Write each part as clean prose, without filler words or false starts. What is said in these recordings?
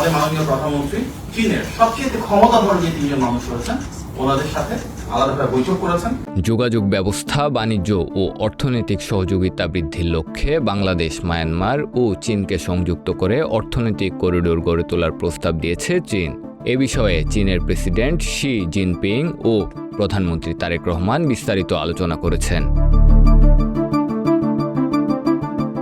আমাদের মাননীয় প্রধানমন্ত্রী চীনের সবচেয়ে ক্ষমতাধর যে তিনজন মানুষ রয়েছেন ওনাদের সাথে আলাদাভাবে বৈঠক করেছেন। যোগাযোগ ব্যবস্থা, বাণিজ্য ও অর্থনৈতিক সহযোগিতা বৃদ্ধির লক্ষ্যে বাংলাদেশ, মায়ানমার ও চীনকে সংযুক্ত করে অর্থনৈতিক করিডোর গড়ে তোলার প্রস্তাব দিয়েছে চীন। এ বিষয়ে চীনের প্রেসিডেন্ট শি জিনপিং ও প্রধানমন্ত্রী তারেক রহমান বিস্তারিত আলোচনা করেছেন।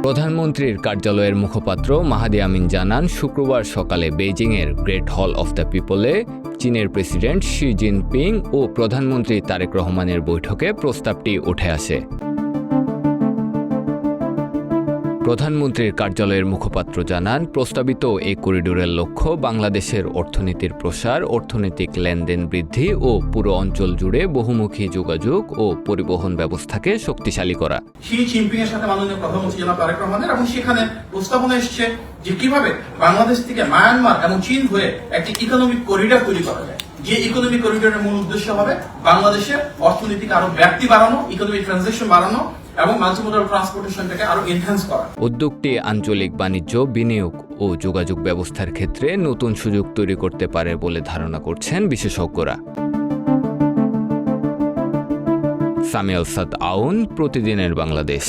প্রধানমন্ত্রীর কার্যালয়ের মুখপাত্র মাহাদি আমিন জানান, শুক্রবার সকালে বেইজিংয়ের গ্রেট হল অফ দ্য পিপলে চীনের প্রেসিডেন্ট শি জিনপিং ও প্রধানমন্ত্রী তারেক রহমানের বৈঠকে প্রস্তাবটি উঠে আসে। প্রধানমন্ত্রীর কার্যালয়ের মুখপাত্র জানান, প্রস্তাবিত এই করিডোরের লক্ষ্য বাংলাদেশের অর্থনীতির প্রসার, অর্থনৈতিক লেনদেন বৃদ্ধি ও পুরো অঞ্চল জুড়ে বহুমুখী যোগাযোগ ও পরিবহন ব্যবস্থাকে শক্তিশালী করা। শি জিনপিং এর সাথে মাননীয় প্রধানমন্ত্রী জনাব তারেক রহমানের এবং সেখানে প্রস্তাবনা এসেছে যে কিভাবে বাংলাদেশ থেকে মায়ানমার এবং চীন হয়ে একটি ইকোনমিক করিডোর তৈরি করা যায়, যে ইকোনমিক করিডোরের মূল উদ্দেশ্য হবে বাংলাদেশের অর্থনৈতিক আরো ব্যাপ্তি বাড়ানো, ইকোনমিক ট্রানজাকশন বাড়ানো এবং মাল্টিমোডাল ট্রান্সপোর্টেশনটাকে আরো এনহ্যান্স করা। উদ্যোগটি আঞ্চলিক বাণিজ্য, বিনিয়োগ ও যোগাযোগ ব্যবস্থার ক্ষেত্রে নতুন সুযোগ তৈরি করতে পারে বলে ধারণা করছেন বিশেষজ্ঞরা। সামি আল সাদ আউন, প্রতিদিনের বাংলাদেশ।